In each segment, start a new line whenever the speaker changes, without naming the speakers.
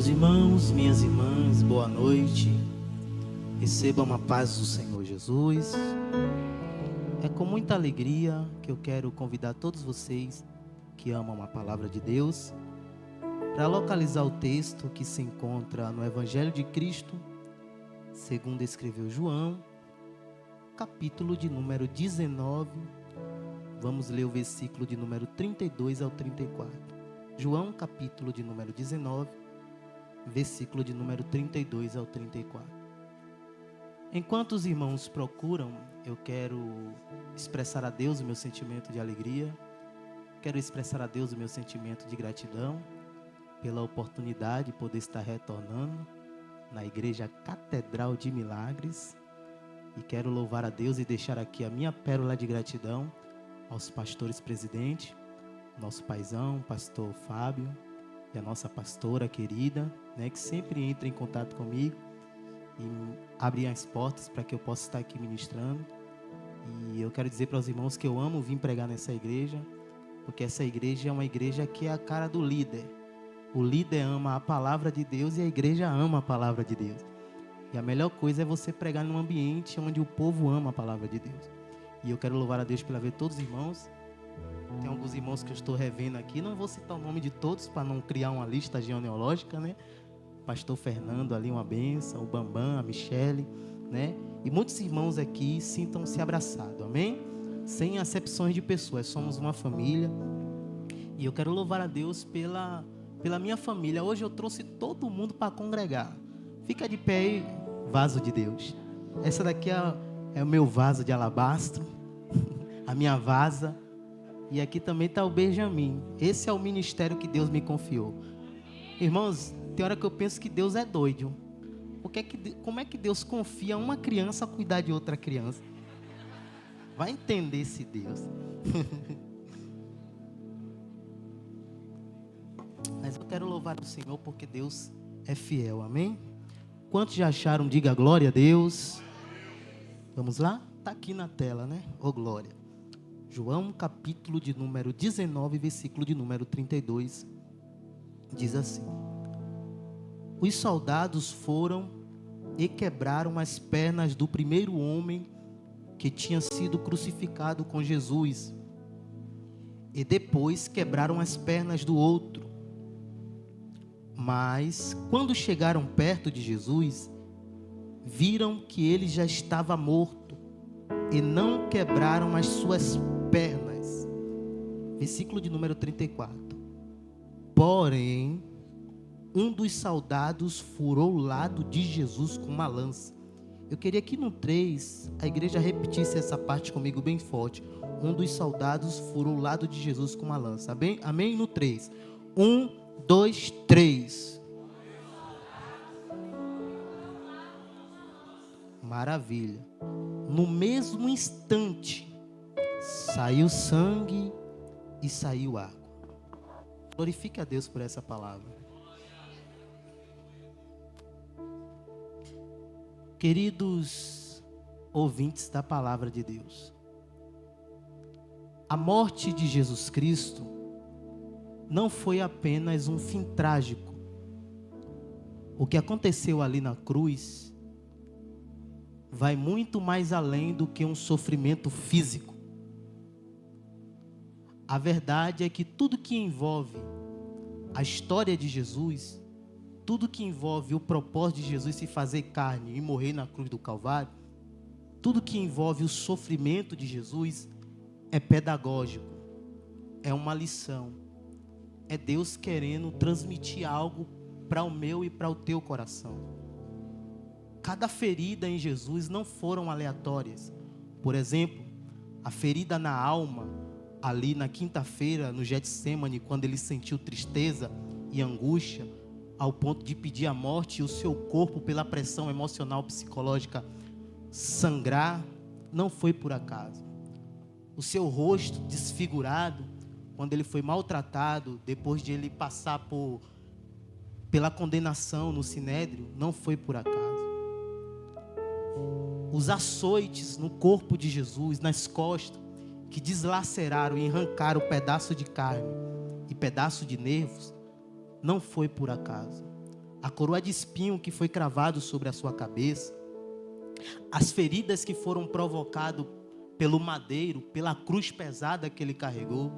Meus irmãos, minhas irmãs, boa noite. Recebam a paz do Senhor Jesus. É com muita alegria que eu quero convidar todos vocês que amam a palavra de Deus para localizar o texto que se encontra no Evangelho de Cristo, segundo escreveu João, capítulo de número 19. Vamos ler o versículo de número 32 ao 34. João, capítulo de número 19, versículo de número 32 ao 34. Enquanto os irmãos procuram, eu quero expressar a Deus o meu sentimento de alegria. Quero expressar a Deus o meu sentimento de gratidão pela oportunidade de poder estar retornando na Igreja Catedral de Milagres. E quero louvar a Deus e deixar aqui a minha pérola de gratidão aos pastores presidentes, nosso paizão, pastor Fábio, e a nossa pastora querida, que sempre entra em contato comigo e abre as portas para que eu possa estar aqui ministrando. E eu quero dizer para os irmãos que eu amo vir pregar nessa igreja, porque essa igreja é uma igreja que é a cara do líder. O líder ama a palavra de Deus e a igreja ama a palavra de Deus. E a melhor coisa é você pregar num ambiente onde o povo ama a palavra de Deus. E eu quero louvar a Deus pela ver todos os irmãos. Tem alguns irmãos que eu estou revendo aqui. Não vou citar o nome de todos para não criar uma lista genealógica, Pastor Fernando ali, uma benção. O Bambam, a Michele, E muitos irmãos aqui sintam-se abraçados, amém? Sem acepções de pessoas. Somos uma família. E eu quero louvar a Deus pela minha família. Hoje eu trouxe todo mundo para congregar. Fica de pé aí, vaso de Deus. Essa daqui é o meu vaso de alabastro. A minha vasa. E aqui também está o Benjamin. Esse é o ministério que Deus me confiou. Irmãos, tem hora que eu penso que Deus é doido. Como é que Deus confia uma criança a cuidar de outra criança? Vai entender esse Deus. Mas eu quero louvar o Senhor porque Deus é fiel, amém? Quantos já acharam? Diga glória a Deus. Vamos lá? Está aqui na tela, Ô glória. João, capítulo de número 19, versículo de número 32, diz assim: os soldados foram e quebraram as pernas do primeiro homem que tinha sido crucificado com Jesus, e depois quebraram as pernas do outro. Mas, quando chegaram perto de Jesus, viram que ele já estava morto e não quebraram as suas pernas. Versículo de número 34. Porém, um dos soldados furou o lado de Jesus com uma lança. Eu queria que no 3 a igreja repetisse essa parte comigo bem forte. Um dos soldados furou o lado de Jesus com uma lança. Amém? Amém? No 3. 1, 2, 3. Maravilha. No mesmo instante, saiu sangue e saiu água. Glorifique a Deus por essa palavra. Queridos ouvintes da palavra de Deus, a morte de Jesus Cristo não foi apenas um fim trágico. O que aconteceu ali na cruz vai muito mais além do que um sofrimento físico. A verdade é que tudo que envolve a história de Jesus, tudo que envolve o propósito de Jesus se fazer carne e morrer na cruz do Calvário, tudo que envolve o sofrimento de Jesus é pedagógico, é uma lição, é Deus querendo transmitir algo para o meu e para o teu coração. Cada ferida em Jesus não foram aleatórias. Por exemplo, a ferida na alma, ali na quinta-feira, no Getsemane, quando ele sentiu tristeza e angústia, ao ponto de pedir a morte, e o seu corpo, pela pressão emocional, psicológica, sangrar, não foi por acaso. O seu rosto desfigurado, quando ele foi maltratado, depois de ele passar pela condenação no Sinédrio, não foi por acaso. Os açoites no corpo de Jesus, nas costas, que deslaceraram e arrancaram pedaço de carne e pedaço de nervos, não foi por acaso. a coroa de espinho que foi cravado sobre a sua cabeça, as feridas que foram provocadas pelo madeiro, pela cruz pesada que ele carregou,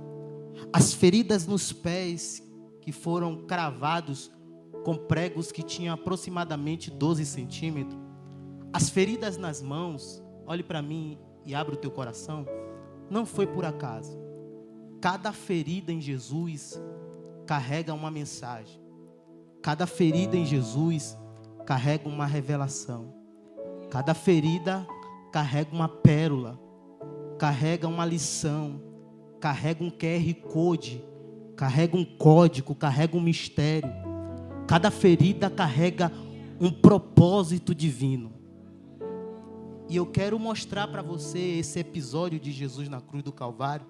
as feridas nos pés que foram cravados com pregos que tinham aproximadamente 12 centímetros, as feridas nas mãos, olhe para mim e abra o teu coração, não foi por acaso. Cada ferida em Jesus carrega uma mensagem. Cada ferida em Jesus carrega uma revelação. Cada ferida carrega uma pérola, carrega uma lição, carrega um QR Code, carrega um código, carrega um mistério. Cada ferida carrega um propósito divino. E eu quero mostrar para você esse episódio de Jesus na cruz do Calvário,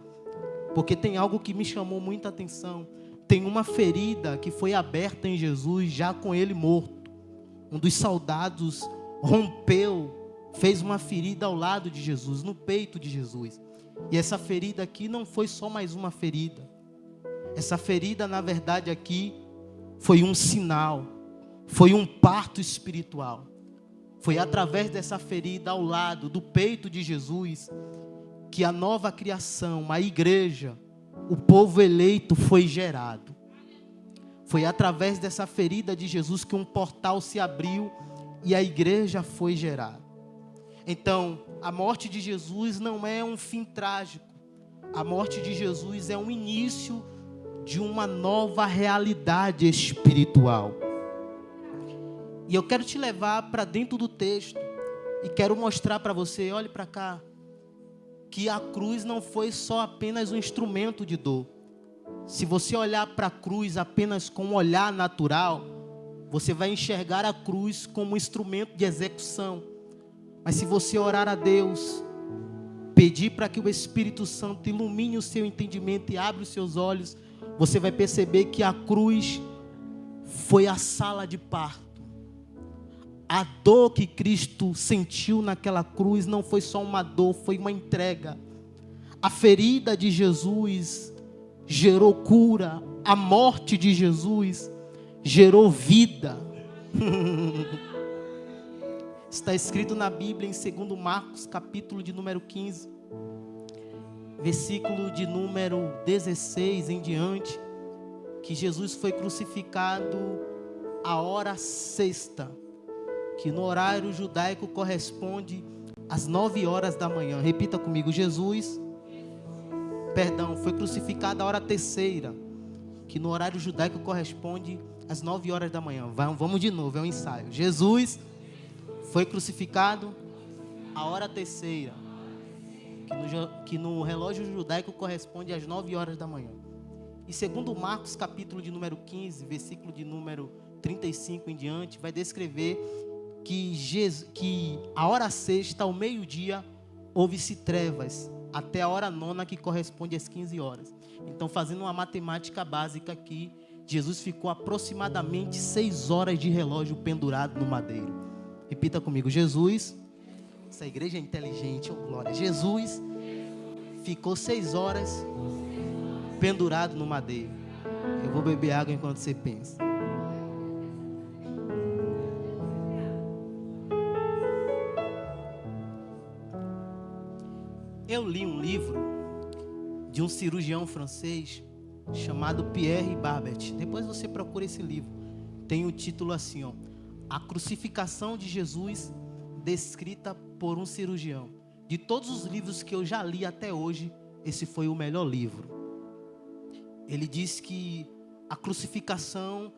porque tem algo que me chamou muita atenção. Tem uma ferida que foi aberta em Jesus, já com ele morto. Um dos soldados rompeu, fez uma ferida ao lado de Jesus, no peito de Jesus. E essa ferida aqui não foi só mais uma ferida. Essa ferida, na verdade, aqui foi um sinal, foi um parto espiritual. Foi através dessa ferida ao lado do peito de Jesus que a nova criação, a igreja, o povo eleito foi gerado. Foi através dessa ferida de Jesus que um portal se abriu e a igreja foi gerada. Então, a morte de Jesus não é um fim trágico. A morte de Jesus é um início de uma nova realidade espiritual. E eu quero te levar para dentro do texto e quero mostrar para você, olhe para cá, que a cruz não foi só apenas um instrumento de dor. Se você olhar para a cruz apenas com um olhar natural, você vai enxergar a cruz como um instrumento de execução. Mas se você orar a Deus, pedir para que o Espírito Santo ilumine o seu entendimento e abra os seus olhos, você vai perceber que a cruz foi a sala de parto. A dor que Cristo sentiu naquela cruz não foi só uma dor, foi uma entrega. A ferida de Jesus gerou cura. A morte de Jesus gerou vida. Está escrito na Bíblia em 2 Marcos, capítulo de número 15, versículo de número 16 em diante, que Jesus foi crucificado à hora sexta, que no horário judaico corresponde às 9 horas da manhã. Repita comigo, foi crucificado à hora terceira, que no horário judaico corresponde às 9 horas da manhã. Vamos de novo, é um ensaio. Jesus foi crucificado à hora terceira, que no relógio judaico corresponde às 9 horas da manhã. E segundo Marcos, capítulo de número 15, versículo de número 35 em diante, vai descrever que a hora sexta, ao meio-dia, houve-se trevas, até a hora nona, que corresponde às 15 horas. Então, fazendo uma matemática básica aqui, Jesus ficou aproximadamente 6 horas de relógio pendurado no madeiro. Repita comigo, Jesus, essa igreja é inteligente, oh glória, Jesus ficou 6 horas pendurado no madeiro. Eu vou beber água enquanto você pensa. Eu li um livro de um cirurgião francês chamado Pierre Barbet. Depois você procura esse livro. Tem o título assim, ó, A Crucificação de Jesus Descrita por um Cirurgião. De todos os livros que eu já li até hoje, esse foi o melhor livro. Ele diz que a crucificação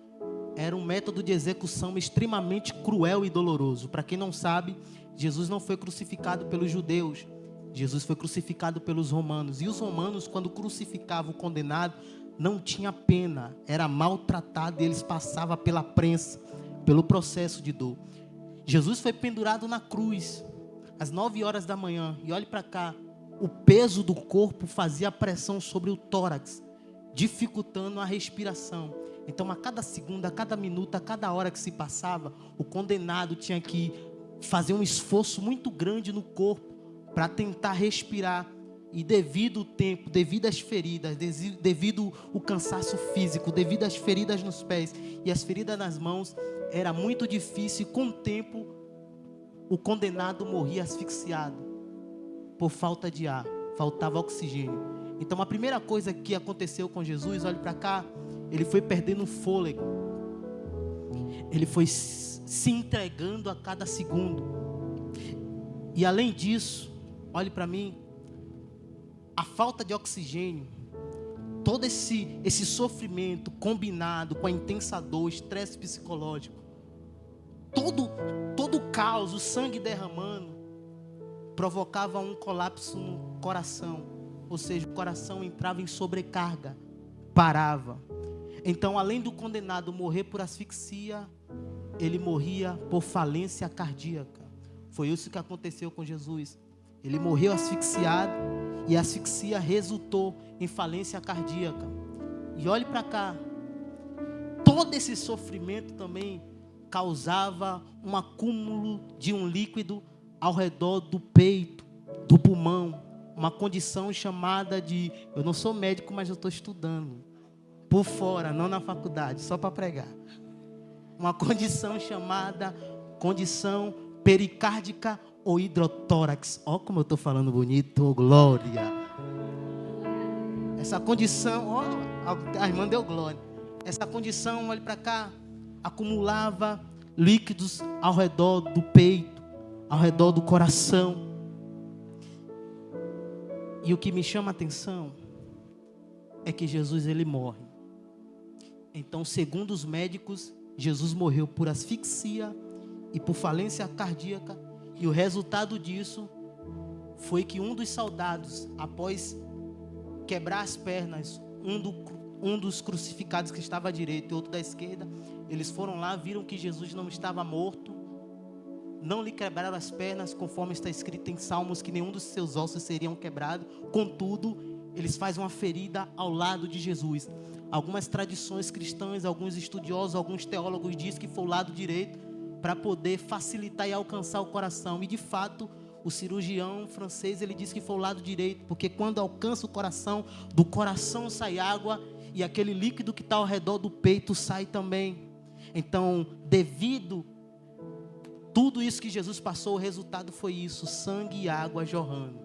era um método de execução extremamente cruel e doloroso. Para quem não sabe, Jesus não foi crucificado pelos judeus. Jesus foi crucificado pelos romanos. E os romanos, quando crucificavam o condenado, não tinha pena. Era maltratado e eles passavam pela prensa, pelo processo de dor. Jesus foi pendurado na cruz, às 9 horas da manhã. E olhe para cá, o peso do corpo fazia pressão sobre o tórax, dificultando a respiração. Então, a cada segundo, a cada minuto, a cada hora que se passava, o condenado tinha que fazer um esforço muito grande no corpo para tentar respirar. E devido ao tempo, devido às feridas, devido ao cansaço físico, devido às feridas nos pés e às feridas nas mãos, era muito difícil. E com o tempo, o condenado morria asfixiado por falta de ar, faltava oxigênio. Então a primeira coisa que aconteceu com Jesus, olhe para cá, ele foi perdendo o fôlego. Ele foi se entregando a cada segundo. E além disso, olhe para mim, a falta de oxigênio, todo esse sofrimento combinado com a intensa dor, estresse psicológico, todo o caos, o sangue derramando, provocava um colapso no coração. Ou seja, o coração entrava em sobrecarga, parava. Então, além do condenado morrer por asfixia, ele morria por falência cardíaca. Foi isso que aconteceu com Jesus. Ele morreu asfixiado e a asfixia resultou em falência cardíaca. E olhe para cá, todo esse sofrimento também causava um acúmulo de um líquido ao redor do peito, do pulmão, uma condição chamada de, eu não sou médico, mas eu estou estudando, por fora, não na faculdade, só para pregar. Uma condição chamada condição pericárdica ou hidrotórax. Olha como eu estou falando bonito, oh, glória. Essa condição, a irmã deu glória. Essa condição, olhe para cá, acumulava líquidos ao redor do peito, ao redor do coração. E o que me chama a atenção é que Jesus, ele morre. Então, segundo os médicos, Jesus morreu por asfixia e por falência cardíaca. E o resultado disso foi que um dos soldados, após quebrar as pernas, um dos crucificados que estava à direita e outro da esquerda, eles foram lá, viram que Jesus não estava morto, não lhe quebraram as pernas, conforme está escrito em Salmos, que nenhum dos seus ossos seriam quebrados. Contudo, eles fazem uma ferida ao lado de Jesus. Algumas tradições cristãs, alguns estudiosos, alguns teólogos dizem que foi o lado direito, para poder facilitar e alcançar o coração. E de fato, o cirurgião francês, ele disse que foi o lado direito, porque quando alcança o coração, do coração sai água, e aquele líquido que está ao redor do peito sai também. Então, devido tudo isso que Jesus passou, o resultado foi isso, sangue e água jorrando.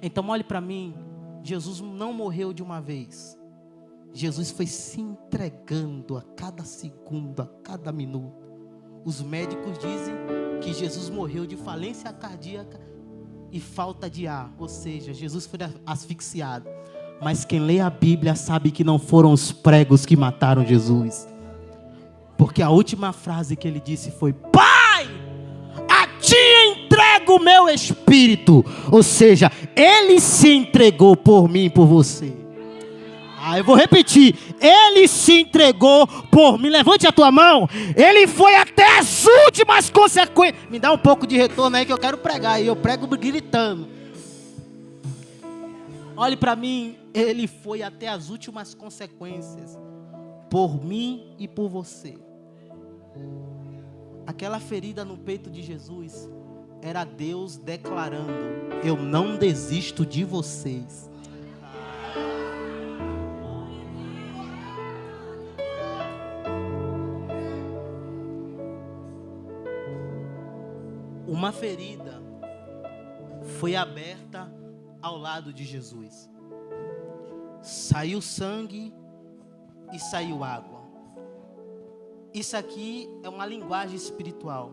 Então olhe para mim, Jesus não morreu de uma vez. Jesus foi se entregando a cada segundo, a cada minuto. Os médicos dizem que Jesus morreu de falência cardíaca e falta de ar. Ou seja, Jesus foi asfixiado. Mas quem lê a Bíblia sabe que não foram os pregos que mataram Jesus. Porque a última frase que ele disse foi: Pai, a ti entrego o meu espírito. Ou seja, ele se entregou por mim e por você. Eu vou repetir, ele se entregou por mim. Levante a tua mão. Ele foi até as últimas consequências. Me dá um pouco de retorno aí que eu quero pregar. E eu prego gritando. Olhe para mim, ele foi até as últimas consequências por mim e por você. Aquela ferida no peito de Jesus era Deus declarando: eu não desisto de vocês. Uma ferida foi aberta ao lado de Jesus. Saiu sangue e saiu água. Isso aqui é uma linguagem espiritual.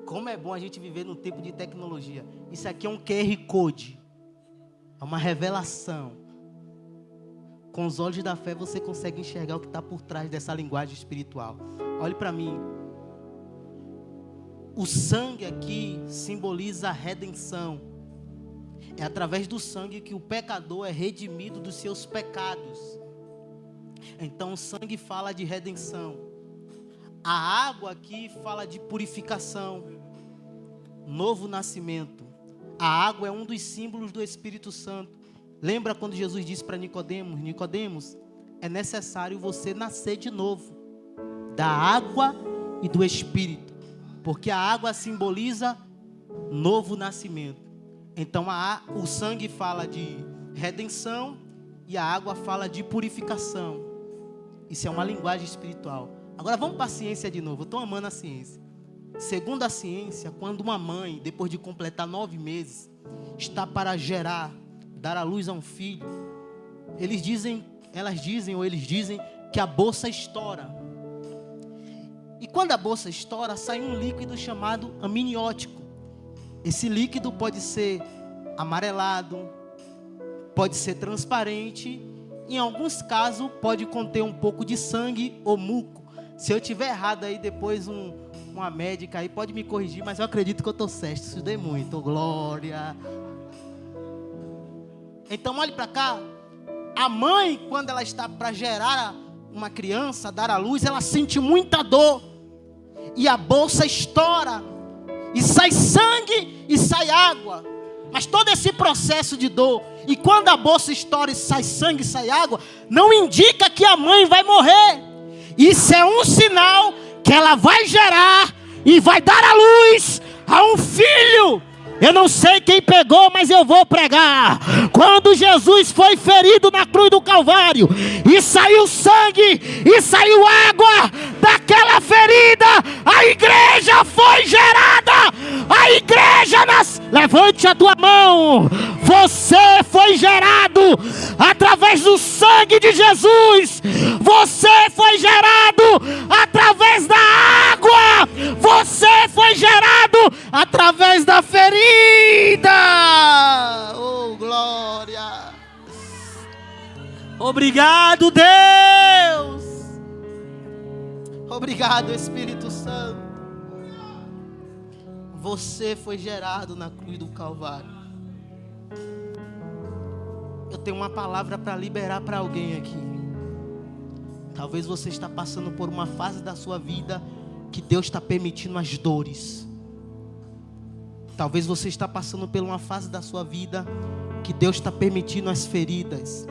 Como é bom a gente viver num tempo de tecnologia. Isso aqui é um QR Code. É uma revelação. Com os olhos da fé você consegue enxergar o que está por trás dessa linguagem espiritual. Olhe para mim. O sangue aqui simboliza a redenção. É através do sangue que o pecador é redimido dos seus pecados. Então o sangue fala de redenção. A água aqui fala de purificação, novo nascimento. A água é um dos símbolos do Espírito Santo. Lembra quando Jesus disse para Nicodemos: Nicodemos, é necessário você nascer de novo, da água e do Espírito. Porque a água simboliza novo nascimento. Então o sangue fala de redenção e a água fala de purificação. Isso é uma linguagem espiritual. Agora vamos para a ciência de novo. Eu estou amando a ciência. Segundo a ciência, quando uma mãe, depois de completar 9 meses, está para gerar, dar à luz a um filho, eles dizem que a bolsa estoura. E quando a bolsa estoura, sai um líquido chamado amniótico. Esse líquido pode ser amarelado, pode ser transparente, em alguns casos pode conter um pouco de sangue ou muco. Se eu estiver errado aí, depois uma médica aí pode me corrigir, mas eu acredito que eu estou certo, estudei muito, glória. Então olhe para cá, a mãe, quando ela está para gerar uma criança, dar à luz, ela sente muita dor, e a bolsa estoura, e sai sangue e sai água, mas todo esse processo de dor, e quando a bolsa estoura e sai sangue e sai água, não indica que a mãe vai morrer. Isso é um sinal que ela vai gerar e vai dar à luz a um filho. Eu não sei quem pegou, mas eu vou pregar. Quando Jesus foi ferido na cruz do Calvário, e saiu sangue, e saiu água daquela ferida, a igreja foi gerada. A igreja levante a tua mão. Você foi gerado através do sangue de Jesus. Você foi gerado através da água. Você foi gerado através da ferida. Oh, glória. Obrigado, Deus. Obrigado, Espírito Santo. Você foi gerado na cruz do Calvário. Eu tenho uma palavra para liberar para alguém aqui. Talvez você está passando por uma fase da sua vida que Deus está permitindo as dores. Talvez você está passando por uma fase da sua vida que Deus está permitindo as feridas.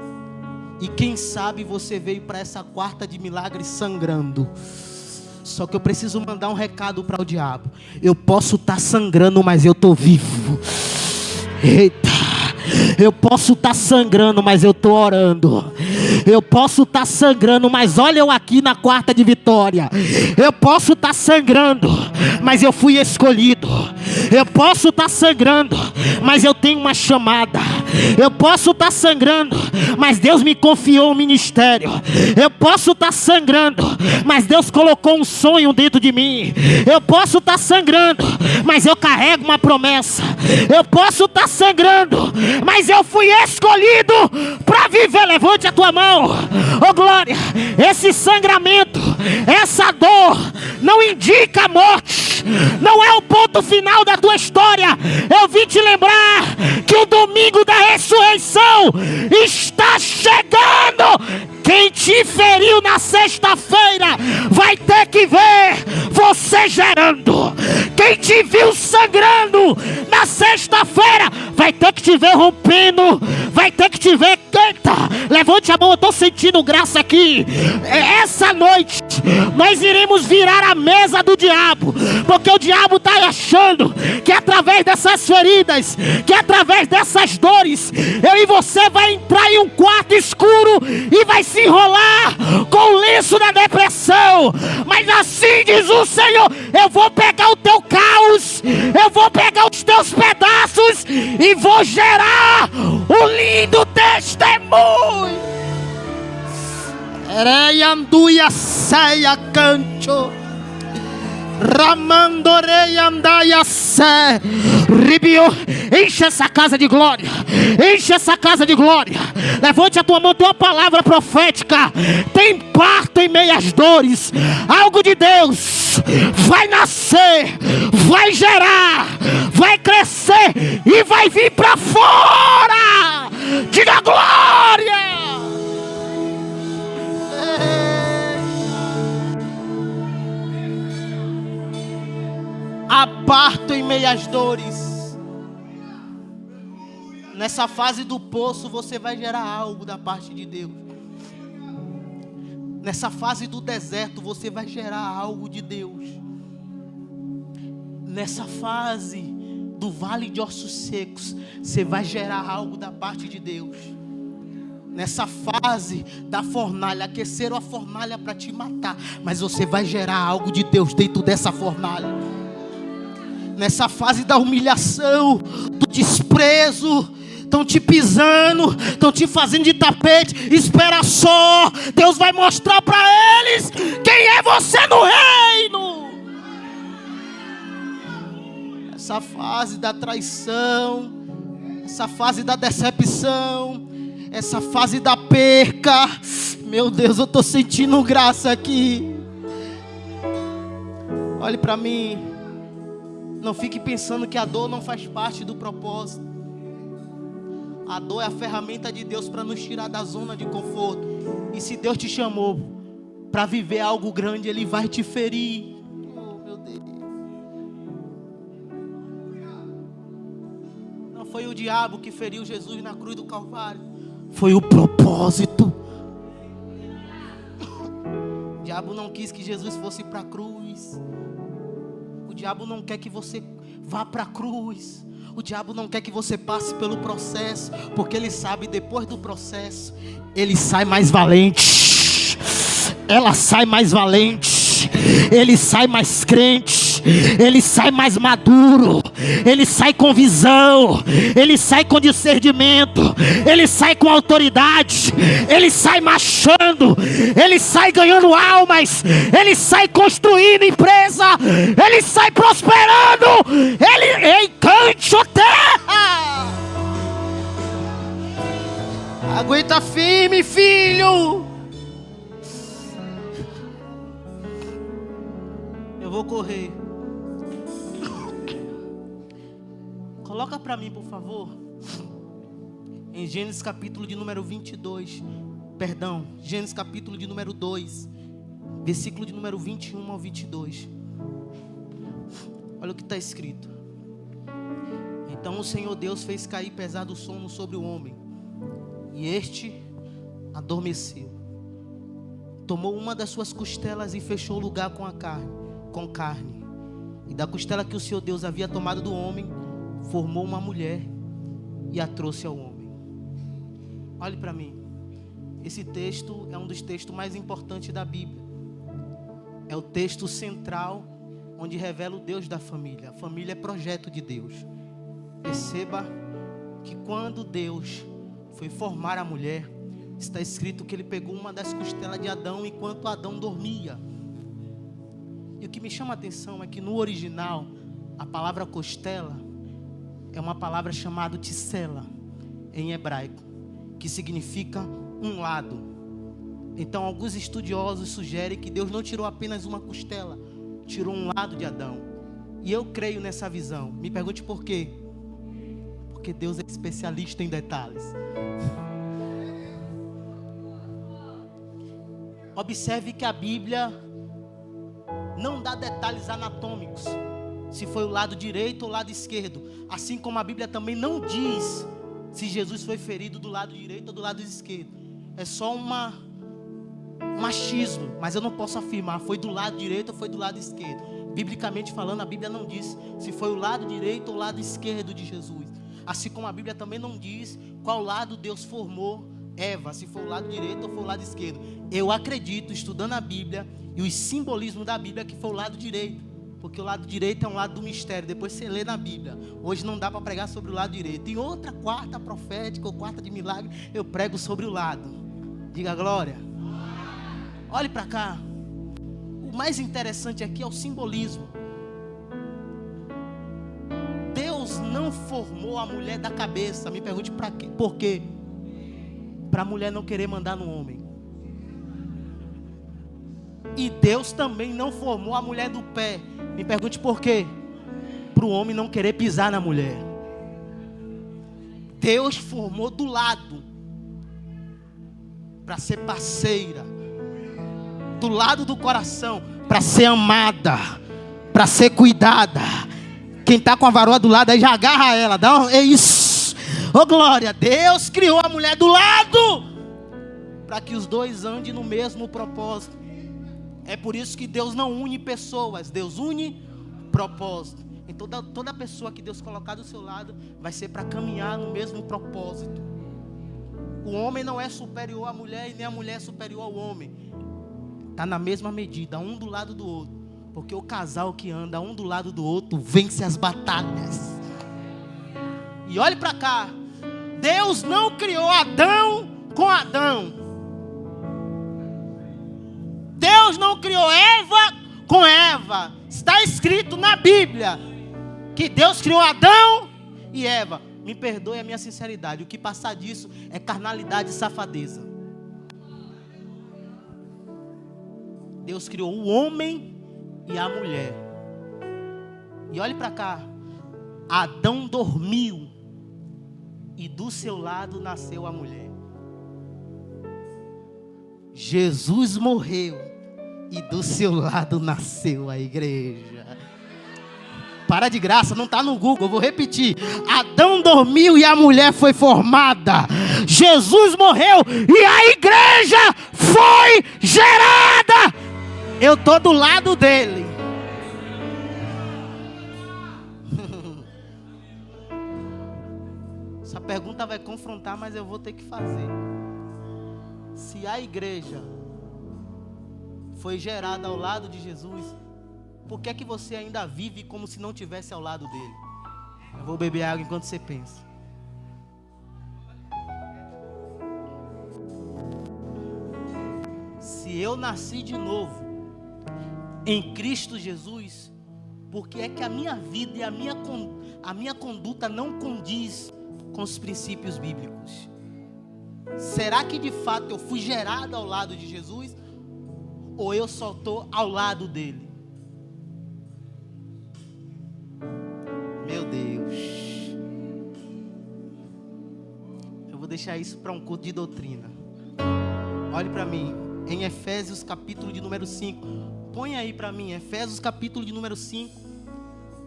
E quem sabe você veio para essa quarta de milagres sangrando. Só que eu preciso mandar um recado para o diabo. Eu posso estar sangrando, mas eu estou vivo. Eita. Eu posso estar sangrando, mas eu estou orando. Eu posso estar sangrando, mas olha eu aqui na quarta de vitória. Eu posso estar sangrando, mas eu fui escolhido. Eu posso estar sangrando, mas eu tenho uma chamada. Eu posso estar sangrando, mas Deus me confiou um ministério. Eu posso estar sangrando, mas Deus colocou um sonho dentro de mim. Eu posso estar sangrando, mas eu carrego uma promessa. Eu posso estar sangrando, mas eu fui escolhido para viver. Levante a tua mão. Oh glória. Esse sangramento, essa dor não indica a morte. Não é o ponto final da tua história. Eu vim te lembrar que o domingo da ressurreição está chegando. Quem te feriu na sexta-feira vai ter que ver você gerando. Quem te viu sangrando na sexta-feira vai ter que te ver rompendo. Vai ter que te ver. Eita, levante a mão, eu estou sentindo graça aqui. Essa noite nós iremos virar a mesa do diabo, porque o diabo está achando que através dessas feridas, que através dessas dores, eu e você vai entrar em um quarto escuro e vai se enrolar com o lenço da depressão. Mas assim diz o Senhor: eu vou pegar o teu caos, eu vou pegar os teus pedaços e vou gerar um lindo testemunho. Reianduia ceia cancho, Ramandorei andaia sé, Ribio. Enche essa casa de glória, enche essa casa de glória. Levante a tua mão, tem uma palavra profética. Tem parto em meias dores. Algo de Deus vai nascer, vai gerar, vai crescer e vai vir para fora. Diga glória. Há parto em meias dores. Nessa fase do poço você vai gerar algo da parte de Deus. Nessa fase do deserto você vai gerar algo de Deus. Nessa fase do vale de ossos secos, você vai gerar algo da parte de Deus. Nessa fase da fornalha, aqueceram a fornalha para te matar, mas você vai gerar algo de Deus dentro dessa fornalha. Nessa fase da humilhação, do desprezo, estão te pisando, estão te fazendo de tapete, espera só, Deus vai mostrar para eles quem é você no reino. Essa fase da traição, essa fase da decepção, essa fase da perca, meu Deus, eu estou sentindo graça aqui. Olhe para mim, não fique pensando que a dor não faz parte do propósito. A dor é a ferramenta de Deus para nos tirar da zona de conforto. E se Deus te chamou para viver algo grande, Ele vai te ferir. Oh, meu Deus. Não foi o diabo que feriu Jesus na cruz do Calvário. Foi o propósito. O diabo não quis que Jesus fosse para a cruz. O diabo não quer que você vá para a cruz. O diabo não quer que você passe pelo processo, porque ele sabe, depois do processo, ele sai mais valente. Ela sai mais valente. Ele sai mais crente. Ele sai mais maduro. Ele sai com visão. Ele sai com discernimento. Ele sai com autoridade. Ele sai marchando. Ele sai ganhando almas. Ele sai construindo empresa. Ele sai prosperando. Ele encante a terra. Aguenta firme, filho. Eu vou correr. Coloca para mim, por favor. Em Gênesis capítulo de número 22. Perdão, Gênesis capítulo de número 2. Versículo de número 21 ao 22. Olha o que está escrito. Então o Senhor Deus fez cair pesado sono sobre o homem, e este adormeceu. Tomou uma das suas costelas e fechou o lugar com carne. E da costela que o Senhor Deus havia tomado do homem, formou uma mulher e a trouxe ao homem. Olhe para mim. Esse texto é um dos textos mais importantes da Bíblia. É o texto central onde revela o Deus da família. A família é projeto de Deus. Perceba que quando Deus foi formar a mulher, está escrito que Ele pegou uma das costelas de Adão enquanto Adão dormia. E o que me chama a atenção é que no original, a palavra costela é uma palavra chamada tsela, em hebraico, que significa um lado. Então alguns estudiosos sugerem que Deus não tirou apenas uma costela, tirou um lado de Adão. E eu creio nessa visão. Me pergunte por quê? Porque Deus é especialista em detalhes. Observe que a Bíblia não dá detalhes anatômicos, se foi o lado direito ou o lado esquerdo. Assim como a Bíblia também não diz se Jesus foi ferido do lado direito ou do lado esquerdo. É só um machismo, mas eu não posso afirmar foi do lado direito ou foi do lado esquerdo. Biblicamente falando, a Bíblia não diz se foi o lado direito ou o lado esquerdo de Jesus. Assim como a Bíblia também não diz qual lado Deus formou Eva, se foi o lado direito ou foi o lado esquerdo. Eu acredito, estudando a Bíblia e os simbolismos da Bíblia, que foi o lado direito, porque o lado direito é um lado do mistério. Depois você lê na Bíblia. Hoje não dá para pregar sobre o lado direito. Em outra quarta profética ou quarta de milagre, eu prego sobre o lado. Diga glória. Olhe para cá. O mais interessante aqui é o simbolismo. Deus não formou a mulher da cabeça. Me pergunte para quê? Por quê? Para a mulher não querer mandar no homem. E Deus também não formou a mulher do pé. Me pergunte por quê? Para o homem não querer pisar na mulher. Deus formou do lado, para ser parceira, do lado do coração, para ser amada, para ser cuidada. Quem está com a varoa do lado aí já agarra ela. É isso. Ô glória, Deus criou a mulher do lado para que os dois andem no mesmo propósito. É por isso que Deus não une pessoas, Deus une propósito. Então Toda pessoa que Deus colocar do seu lado vai ser para caminhar no mesmo propósito. O homem não é superior à mulher e nem a mulher é superior ao homem. Está na mesma medida, um do lado do outro. Porque o casal que anda um do lado do outro vence as batalhas. E olhe para cá. Deus não criou Adão com Adão. Deus não criou Eva com Eva. Está escrito na Bíblia que Deus criou Adão e Eva. Me perdoe a minha sinceridade. O que passar disso é carnalidade e safadeza. Deus criou o homem e a mulher. E olhe para cá. Adão dormiu e do seu lado nasceu a mulher. Jesus morreu e do seu lado nasceu a igreja. Para de graça, não está no Google, eu vou repetir. Adão dormiu e a mulher foi formada. Jesus morreu e a igreja foi gerada. Eu estou do lado dele. Essa pergunta vai confrontar, mas eu vou ter que fazer. Se a igreja foi gerada ao lado de Jesus, por que é que você ainda vive como se não tivesse ao lado dele? Eu vou beber água enquanto você pensa. Se eu nasci de novo em Cristo Jesus, por que é que a minha vida e a minha conduta não condiz com os princípios bíblicos? Será que de fato eu fui gerado ao lado de Jesus? Ou eu só estou ao lado dele? Meu Deus. Eu vou deixar isso para um culto de doutrina. Olhe para mim. Em Efésios capítulo de número 5. Põe aí para mim. Efésios capítulo de número 5.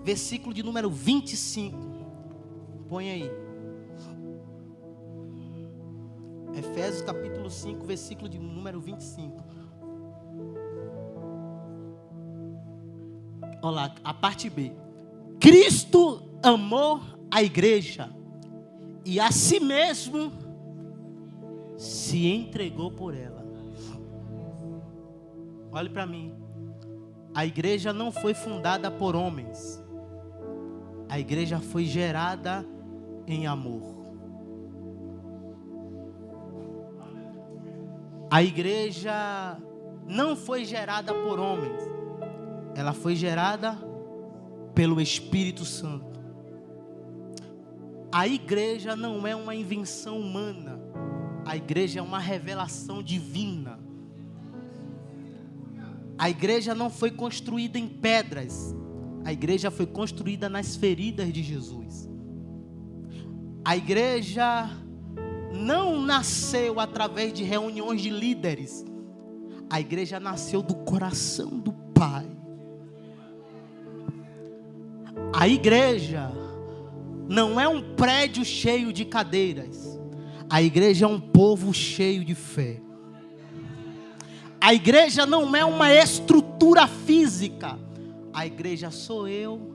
Versículo de número 25. Põe aí. Efésios capítulo 5. Versículo de número 25. Olha lá, a parte B. Cristo amou a igreja e a si mesmo se entregou por ela. Olhe para mim. A igreja não foi fundada por homens. A igreja foi gerada em amor. A igreja não foi gerada por homens. Ela foi gerada pelo Espírito Santo. A igreja não é uma invenção humana. A igreja é uma revelação divina. A igreja não foi construída em pedras. A igreja foi construída nas feridas de Jesus. A igreja não nasceu através de reuniões de líderes. A igreja nasceu do coração do Pai. A igreja não é um prédio cheio de cadeiras. A igreja é um povo cheio de fé. A igreja não é uma estrutura física. A igreja sou eu.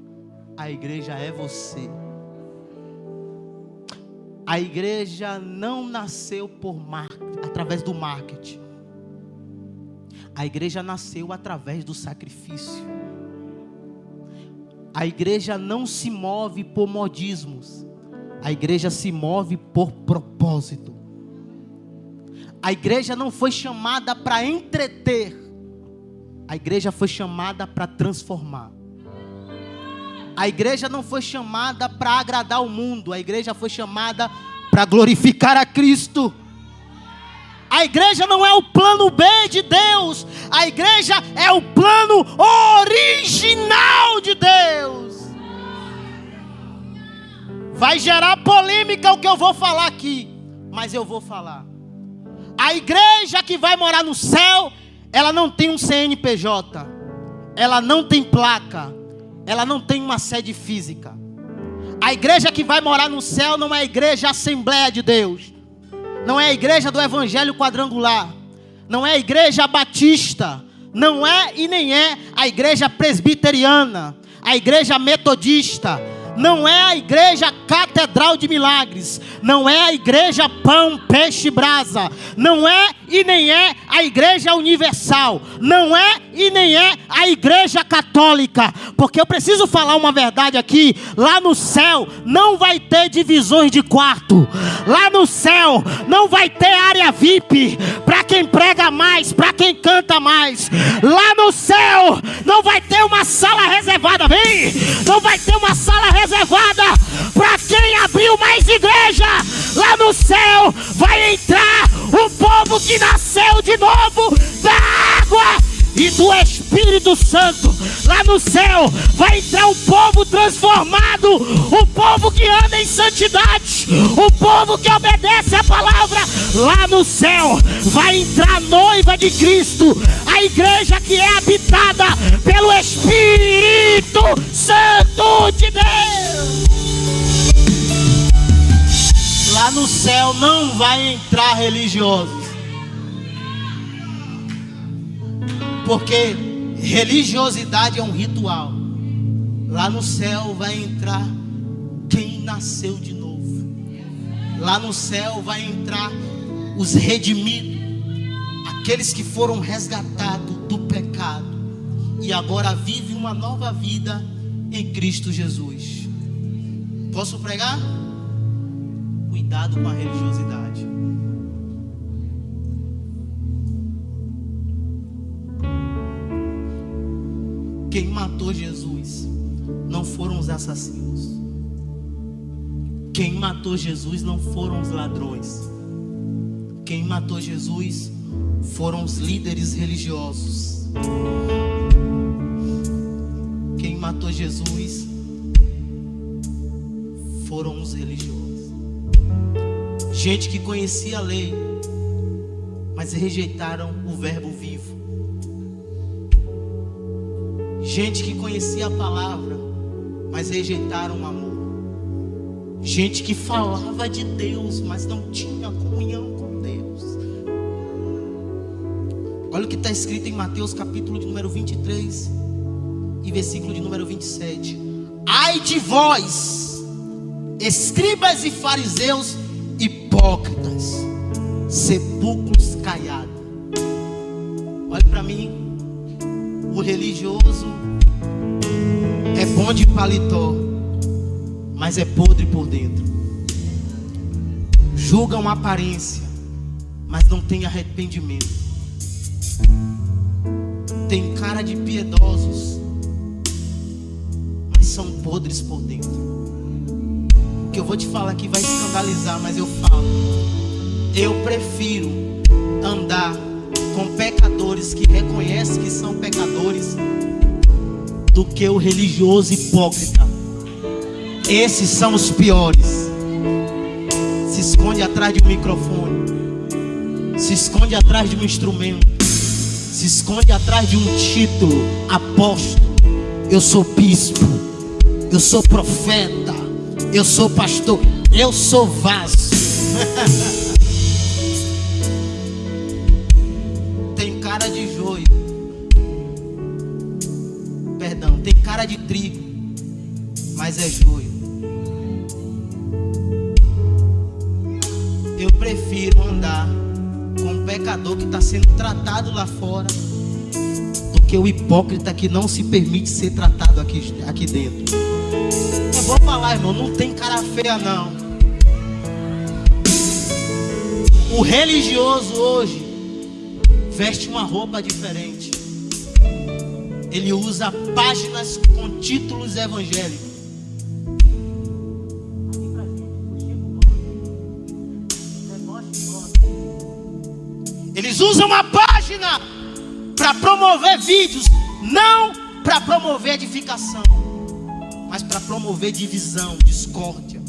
A igreja é você. A igreja não nasceu através do marketing. A igreja nasceu através do sacrifício. A igreja não se move por modismos. A igreja se move por propósito. A igreja não foi chamada para entreter. A igreja foi chamada para transformar. A igreja não foi chamada para agradar o mundo. A igreja foi chamada para glorificar a Cristo. A igreja não é o plano B de Deus. A igreja é o plano original de Deus. Vai gerar polêmica o que eu vou falar aqui, mas eu vou falar. A igreja que vai morar no céu, ela não tem um CNPJ, ela não tem placa, ela não tem uma sede física. A igreja que vai morar no céu não é a igreja Assembleia de Deus, não é a igreja do Evangelho Quadrangular, não é a igreja batista, não é e nem é a igreja presbiteriana. a igreja metodista, não é a igreja catedral de milagres, não é a igreja pão, peixe, brasa, não é e nem é a igreja universal, não é e nem é a igreja católica, porque eu preciso falar uma verdade aqui. Lá no céu não vai ter divisões de quarto, lá no céu não vai ter área VIP para quem prega mais, para quem canta mais, lá no céu não vai ter uma sala reservada, vem, não vai ter uma sala reservada para quem abriu mais igreja. Lá no céu vai entrar o povo que nasceu de novo da água e do Espírito Santo. Lá no céu vai entrar um povo transformado, o povo que anda em santidade, o povo que obedece a palavra. Lá no céu vai entrar a noiva de Cristo, a igreja que é habitada pelo Espírito Santo de Deus. Lá no céu não vai entrar religiosos, porque religiosidade é um ritual. Lá no céu vai entrar quem nasceu de novo. Lá no céu vai entrar os redimidos, aqueles que foram resgatados do pecado e agora vivem uma nova vida em Cristo Jesus. Posso pregar? Cuidado com a religiosidade. Quem matou Jesus não foram os assassinos. Quem matou Jesus não foram os ladrões. Quem matou Jesus foram os líderes religiosos. Quem matou Jesus foram os religiosos. Gente que conhecia a lei, mas rejeitaram o verbo vivo. Gente que conhecia a palavra, mas rejeitaram o amor. Gente que falava de Deus, mas não tinha comunhão com Deus. Olha o que está escrito em Mateus capítulo de número 23 e versículo de número 27. Ai de vós, escribas e fariseus hipócritas, sepulcros caiados. Olha para mim. O religioso é bom de paletó, mas é podre por dentro. Julgam a aparência, mas não tem arrependimento. Tem cara de piedosos, mas são podres por dentro. O que eu vou te falar aqui vai escandalizar, mas eu falo. Eu prefiro andar com pecadores que reconhecem que são pecadores do que o religioso hipócrita. Esses são os piores. Se esconde atrás de um microfone, se esconde atrás de um instrumento, se esconde atrás de um título: apóstolo, eu sou bispo, eu sou profeta, eu sou pastor, eu sou vaso. Tem cara de joio, perdão, tem cara de trigo, mas é joio. Eu prefiro andar com um pecador que está sendo tratado lá fora do que o hipócrita que não se permite ser tratado aqui dentro. Eu vou falar, irmão, não tem cara feia não. O religioso hoje veste uma roupa diferente. Ele usa páginas com títulos evangélicos. Eles usam a página para promover vídeos, não para promover edificação, mas para promover divisão, discórdia.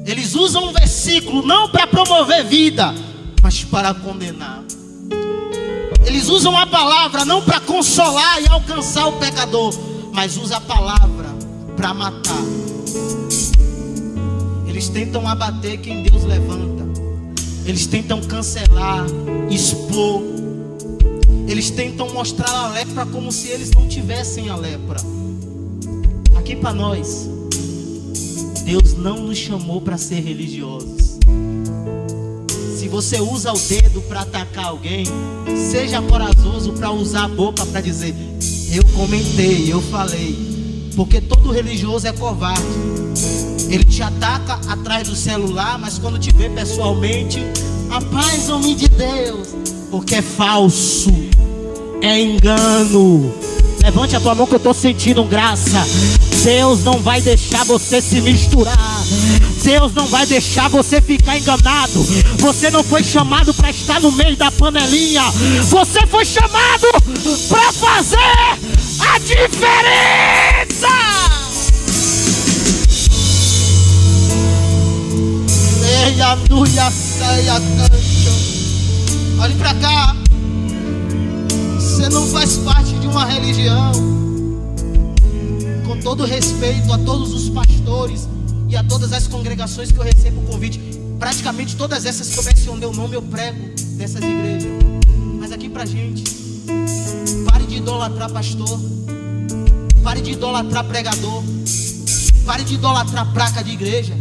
Eles usam um versículo não para promover vida, mas para condenar. Eles usam a palavra não para consolar e alcançar o pecador, mas usam a palavra para matar. Eles tentam abater quem Deus levanta. Eles tentam cancelar, expor. Eles tentam mostrar a lepra como se eles não tivessem a lepra. aqui para nós, Deus não nos chamou para ser religiosos. Se você usa o dedo para atacar alguém, seja corajoso para usar a boca para dizer: eu comentei, eu falei. Porque todo religioso é covarde. Ele te ataca atrás do celular, mas quando te vê pessoalmente, a paz, homem de Deus. Porque é falso, é engano. Levante a tua mão que eu estou sentindo graça. Deus não vai deixar você se misturar. Deus não vai deixar você ficar enganado. Você não foi chamado para estar no meio da panelinha. Você foi chamado para fazer a diferença. Olhe para cá. Você não faz parte de uma religião. Com todo respeito a todos os pastores e a todas as congregações que eu recebo o convite, praticamente todas essas que começam o meu nome eu prego nessas igrejas. Mas aqui pra gente, pare de idolatrar pastor, pare de idolatrar pregador, pare de idolatrar placa de igreja.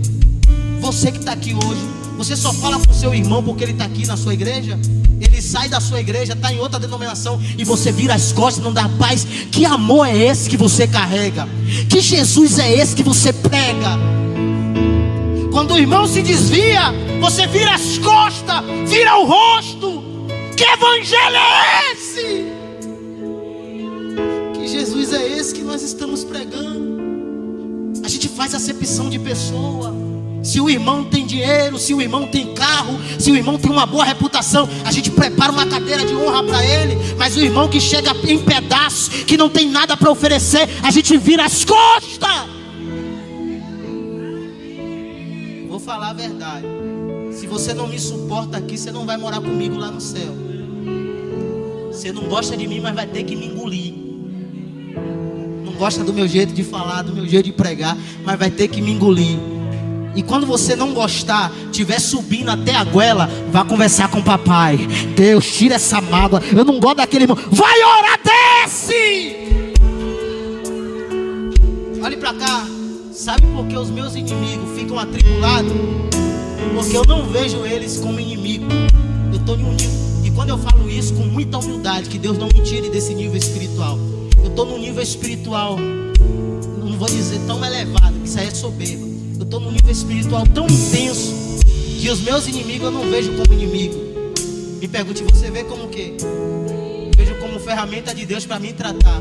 Você que está aqui hoje, você só fala com seu irmão porque ele está aqui na sua igreja. Ele sai da sua igreja, está em outra denominação, e você vira as costas, não dá paz. Que amor é esse que você carrega? Que Jesus é esse que você prega? Quando o irmão se desvia, você vira as costas, vira o rosto. Que evangelho é esse? Que Jesus é esse que nós estamos pregando? A gente faz acepção de pessoa. Se o irmão tem dinheiro, se o irmão tem carro, se o irmão tem uma boa reputação, a gente prepara uma cadeira de honra para ele. Mas o irmão que chega em pedaços, que não tem nada para oferecer, a gente vira as costas. Vou falar a verdade. Se você não me suporta aqui, você não vai morar comigo lá no céu. Você não gosta de mim, mas vai ter que me engolir. Não gosta do meu jeito de falar, do meu jeito de pregar, mas vai ter que me engolir. E quando você não gostar, estiver subindo até a goela, vá conversar com o papai. Deus, tira essa mágoa. Eu não gosto daquele irmão. Vai orar, desce! Olhe para cá. Sabe por que os meus inimigos ficam atribulados? Porque eu não vejo eles como inimigo. Eu estou em um nível. E quando eu falo isso com muita humildade, que Deus não me tire desse nível espiritual. Eu estou num nível espiritual, não vou dizer tão elevado, que isso aí é soberba. Eu estou num nível espiritual tão intenso que os meus inimigos eu não vejo como inimigo. Me pergunte, você vê como o quê? Vejo como ferramenta de Deus para me tratar.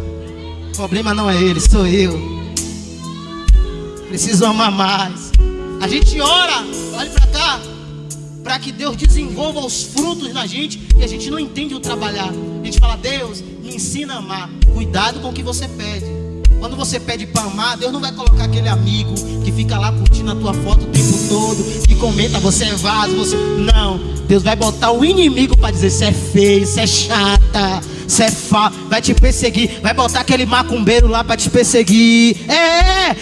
O problema não é ele, sou eu. Preciso amar mais. A gente ora, olhe para cá, para que Deus desenvolva os frutos na gente, e a gente não entende o trabalhar. A gente fala: Deus, me ensina a amar. Cuidado com o que você pede. Quando você pede para amar, Deus não vai colocar aquele amigo que fica lá curtindo a tua foto o tempo todo, que comenta: você é vaso, você... Não, Deus vai botar o inimigo para dizer: você é feio, você é chata, você é vai te perseguir. Vai botar aquele macumbeiro lá para te perseguir.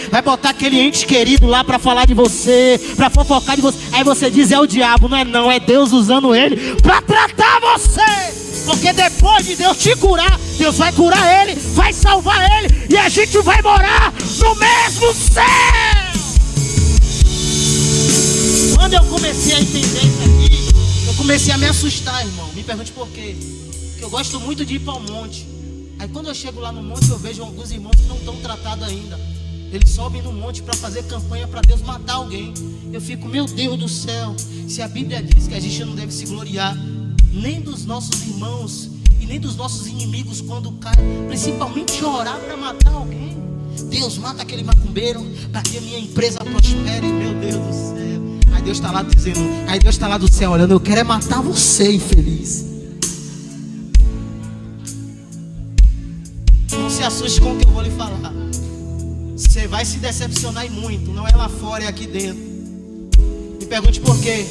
Vai botar aquele ente querido lá para falar de você, para fofocar de você. Aí você diz: é o diabo. Não é não, é Deus usando ele para tratar você. Porque depois de Deus te curar, Deus vai curar ele, vai salvar ele, e a gente vai morar no mesmo céu. Quando eu comecei a entender isso aqui, eu comecei a me assustar, irmão. Me pergunte por quê. Porque eu gosto muito de ir para o monte. Aí quando eu chego lá no monte, eu vejo alguns irmãos que não estão tratados ainda. Eles sobem no monte para fazer campanha para Deus matar alguém. Eu fico: meu Deus do céu, se a Bíblia diz que a gente não deve se gloriar nem dos nossos irmãos e nem dos nossos inimigos quando caem, principalmente orar para matar alguém. Deus, mata aquele macumbeiro para que a minha empresa prospere. Meu Deus do céu. Aí Deus está lá dizendo, aí Deus está lá do céu olhando: eu quero é matar você, infeliz. Não se assuste com o que eu vou lhe falar. Você vai se decepcionar e muito. Não é lá fora, é aqui dentro. Me pergunte por quê.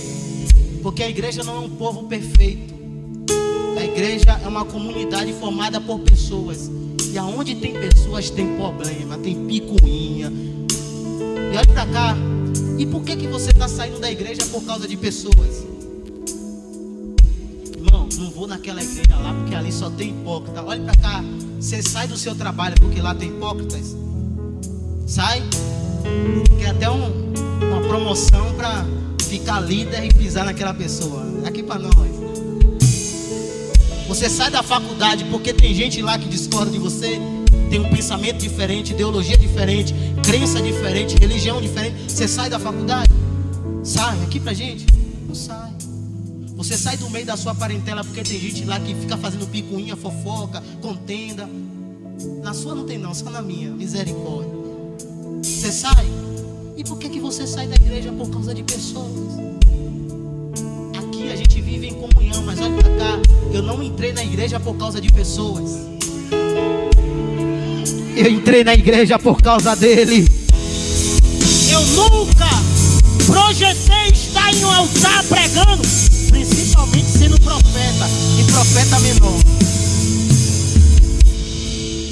Porque a igreja não é um povo perfeito. A igreja é uma comunidade formada por pessoas. E aonde tem pessoas tem problema, tem picuinha. E olha pra cá. E por que você está saindo da igreja por causa de pessoas? Irmão, não vou naquela igreja lá porque ali só tem hipócrita. Olha pra cá. Você sai do seu trabalho porque lá tem hipócritas? Sai. Quer até uma promoção para ficar líder e pisar naquela pessoa. Aqui para nós. Você sai da faculdade porque tem gente lá que discorda de você, tem um pensamento diferente, ideologia diferente, crença diferente, religião diferente. Você sai da faculdade? Sai. Aqui pra gente? Não sai. Você sai do meio da sua parentela porque tem gente lá que fica fazendo picuinha, fofoca, contenda. Na sua não tem não, só na minha. Misericórdia. Você sai. E por que você sai da igreja? Por causa de pessoas. Aqui a gente vive em comunhão, mas olha pra cá. Eu não entrei na igreja por causa de pessoas. Eu entrei na igreja por causa dele. Eu nunca projetei estar em um altar pregando, principalmente sendo profeta e profeta menor.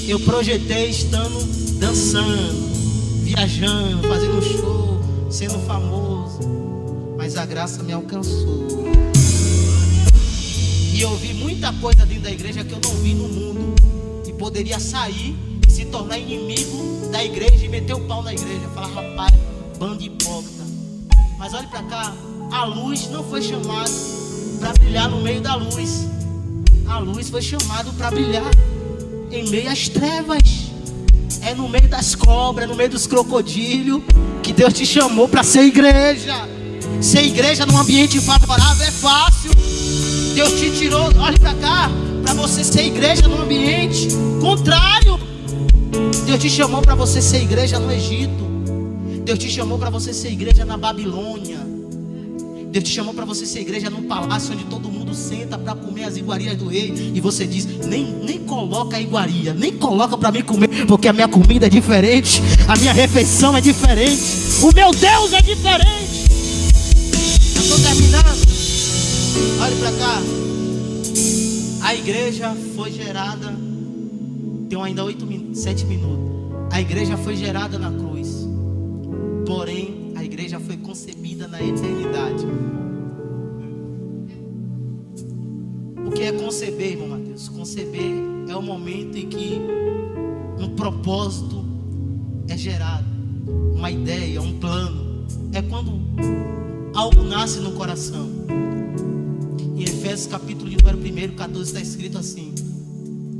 Eu projetei estando dançando, viajando, fazendo show, sendo famoso. Mas a graça me alcançou. E eu vi muita coisa dentro da igreja que eu não vi no mundo. E poderia sair e se tornar inimigo da igreja e meter o pau na igreja. Falar, rapaz, bando hipócrita. Mas olhe pra cá, a luz não foi chamada para brilhar no meio da luz. A luz foi chamada para brilhar em meio às trevas. É no meio das cobras, no meio dos crocodilhos que Deus te chamou para ser igreja. Ser igreja num ambiente favorável é fácil. Deus te tirou, olhe pra cá, para você ser igreja num ambiente contrário. Deus te chamou para você ser igreja no Egito. Deus te chamou para você ser igreja na Babilônia. Deus te chamou para você ser igreja num palácio onde todo mundo senta para comer as iguarias do rei. E você diz, nem coloca a iguaria, nem coloca para mim comer, porque a minha comida é diferente, a minha refeição é diferente, o meu Deus é diferente. Eu estou terminando. Olhe para cá. A igreja foi gerada. Tem ainda 7 minutos. A igreja foi gerada na cruz. Porém, a igreja foi concebida na eternidade. O que é conceber, irmão Mateus? Conceber é o momento em que um propósito é gerado, uma ideia, um plano. É quando algo nasce no coração. Em Efésios capítulo de número 1, 14 está escrito assim: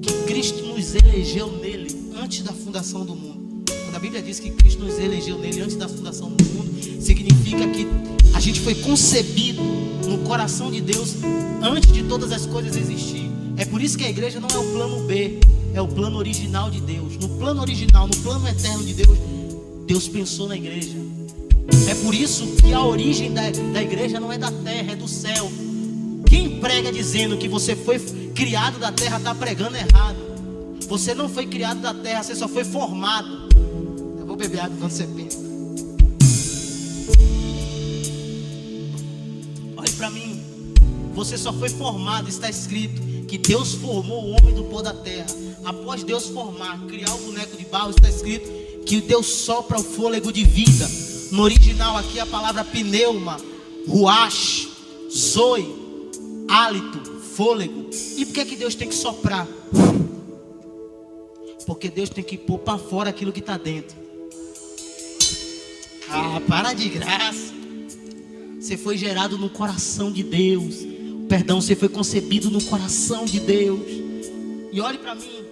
que Cristo nos elegeu nele antes da fundação do mundo. Quando a Bíblia diz que Cristo nos elegeu nele antes da fundação do mundo, significa que a gente foi concebido no coração de Deus antes de todas as coisas existir. É por isso que a igreja não é o plano B, é o plano original de Deus. No plano original, no plano eterno de Deus, Deus pensou na igreja. É por isso que a origem da igreja não é da terra, é do céu. Quem prega dizendo que você foi criado da terra está pregando errado. Você não foi criado da terra, você só foi formado. Eu vou beber água quando você pensa. Olhe para mim. Você só foi formado, está escrito que Deus formou o homem do pó da terra. Após Deus formar, criar o boneco de barro, está escrito que Deus sopra o fôlego de vida. No original aqui a palavra pneuma, ruach, zoe, hálito, fôlego. E por que Deus tem que soprar? Porque Deus tem que pôr para fora aquilo que está dentro. Ah, para de graça. Você foi gerado no coração de Deus. Perdão, você foi concebido no coração de Deus. E olhe para mim.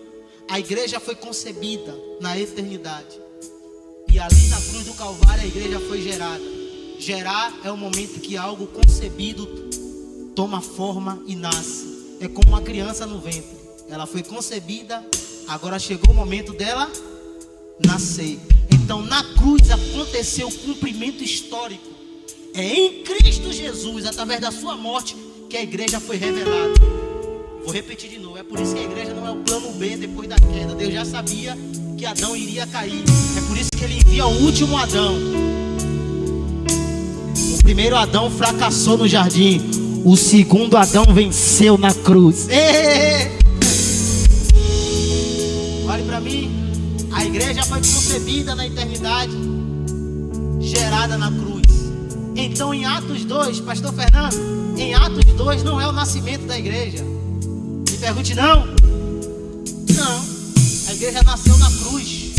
A igreja foi concebida na eternidade. E ali na cruz do Calvário a igreja foi gerada. Gerar é o momento que algo concebido toma forma e nasce. É como uma criança no ventre. Ela foi concebida, agora chegou o momento dela nascer. Então na cruz aconteceu o cumprimento histórico. É em Cristo Jesus, através da sua morte, que a igreja foi revelada. Vou repetir de novo. É por isso que a igreja não é o plano B depois da queda. Deus já sabia que Adão iria cair. É por isso que ele envia o último Adão. O primeiro Adão fracassou no jardim. O segundo Adão venceu na cruz. Olhe para mim. A igreja foi concebida na eternidade, gerada na cruz. Então em Atos 2, pastor Fernando, em Atos 2 não é o nascimento da igreja. Me pergunte não. Não, a igreja nasceu na cruz.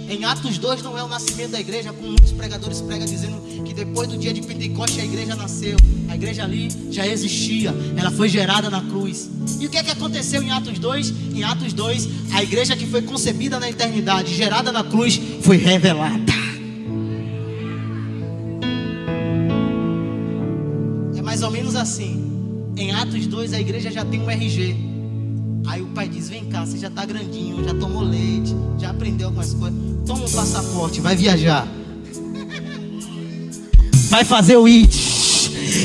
Em Atos 2 não é o nascimento da igreja, como muitos pregadores pregam, dizendo que depois do dia de Pentecostes a igreja nasceu. A igreja ali já existia, ela foi gerada na cruz. E o que é que aconteceu em Atos 2? Em Atos 2, a igreja que foi concebida na eternidade, gerada na cruz, foi revelada. É mais ou menos assim. Em Atos 2 a igreja já tem um RG. Aí o pai diz: vem cá, você já está grandinho, já tomou leite, já aprendeu algumas coisas. Toma um passaporte, vai viajar. Vai fazer o IT.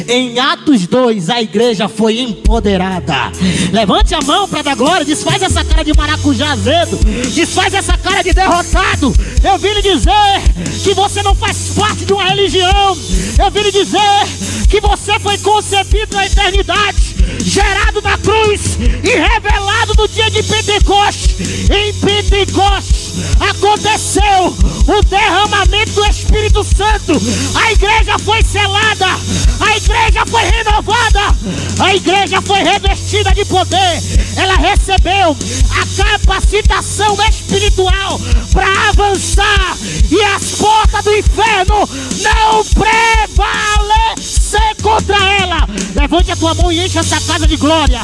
Em Atos 2 a igreja foi empoderada. Levante a mão para dar glória. Desfaz essa cara de maracujá azedo. Desfaz essa cara de derrotado. Eu vim lhe dizer que você não faz parte de uma religião. Eu vim lhe dizer que você foi concebido na eternidade, gerado na cruz e revelado no dia de Pentecostes. Em Pentecostes aconteceu o derramamento do Espírito Santo. A igreja foi selada, a igreja foi renovada, a igreja foi revestida de poder. Ela recebeu a capacitação espiritual para avançar, e as portas do inferno não prevalecer contra ela. Levante a tua mão e enche essa casa de glória,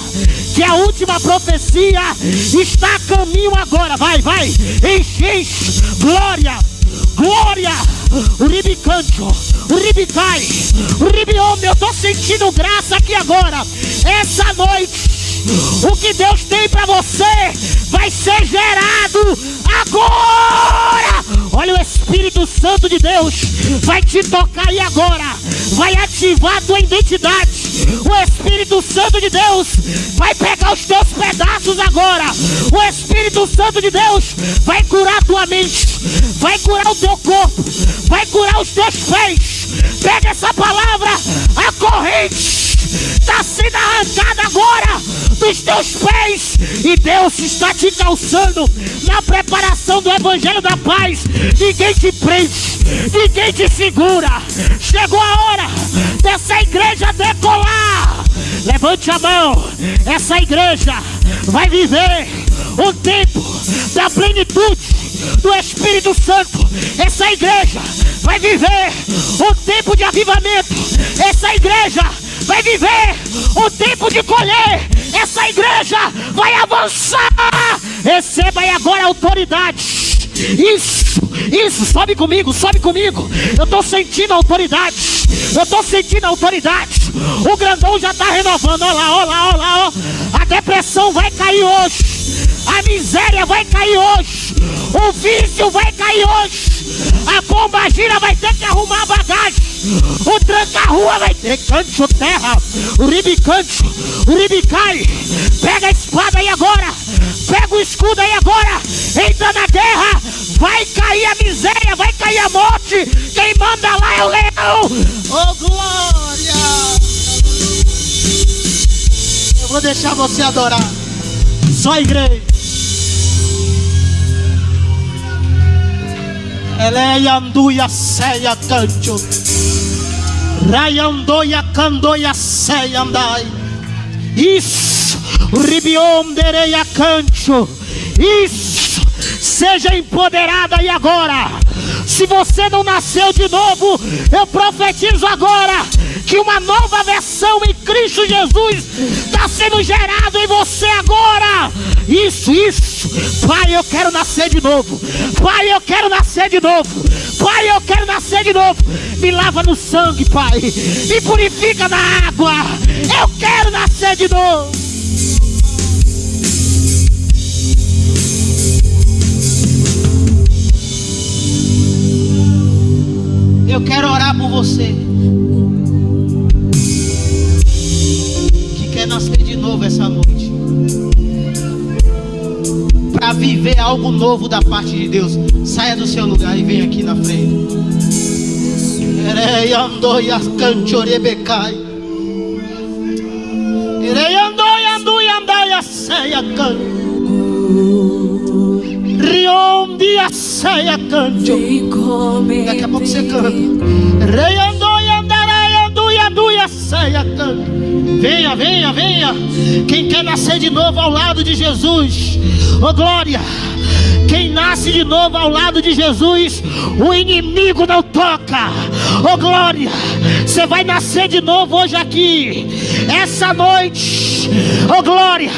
que a última profecia está a caminho agora. Vai, vai, enche, glória, glória. Uribicancho, Uribicai, Uribiome. Eu estou sentindo graça aqui agora. Essa noite, o que Deus tem para você vai ser gerado agora. Olha, o Espírito Santo de Deus vai te tocar aí agora, vai ativar a tua identidade. O Espírito Santo de Deus vai pegar os teus pedaços agora. O Espírito Santo de Deus vai curar a tua mente, vai curar o teu corpo, vai curar os teus pés. Pega essa palavra, a corrente está sendo arrancada agora dos teus pés, e Deus está te calçando na preparação do Evangelho da Paz. Ninguém te prende, ninguém te segura. Chegou a hora dessa igreja decolar. Levante a mão. Essa igreja vai viver um tempo da plenitude do Espírito Santo. Essa igreja vai viver um tempo de avivamento. Essa igreja vai viver um tempo de colher. Essa igreja vai avançar. Receba aí agora a autoridade. Isso, sobe comigo, sobe comigo. Eu estou sentindo a autoridade. Eu estou sentindo a autoridade. O grandão já está renovando. Olha lá, olha lá, olha lá, ó. A depressão vai cair hoje. A miséria vai cair hoje. O vício vai cair hoje. A bomba gira vai ter que arrumar a bagagem. O tranca-rua vai ter canto terra. O ribicanto, o ribicai. Pega a espada aí agora. Pega o escudo aí agora. Entra na guerra. Vai cair a miséria, vai cair a morte. Quem manda lá é o leão. Oh, glória. Eu vou deixar você adorar. Só a igreja. Eleyanduya seya cancho, Rayandoya candoya seya andai. Isso, Ribiomdereya cancho. Isso, seja empoderada aí agora. Se você não nasceu de novo, eu profetizo agora que uma nova versão em Cristo Jesus está sendo gerada em você agora. Isso. Pai, eu quero nascer de novo. Pai, eu quero nascer de novo. Pai, eu quero nascer de novo. Me lava no sangue, Pai. Me purifica na água. Eu quero nascer de novo. Eu quero orar por você que quer nascer de novo essa noite, para viver algo novo da parte de Deus. Saia do seu lugar e vem aqui na frente. Daqui a pouco você canta. Venha, venha, venha. Quem quer nascer de novo ao lado de Jesus, oh glória,
Quem nasce de novo ao lado de Jesus, o inimigo não toca. Oh glória, você vai nascer de novo hoje aqui, essa noite. Oh glória,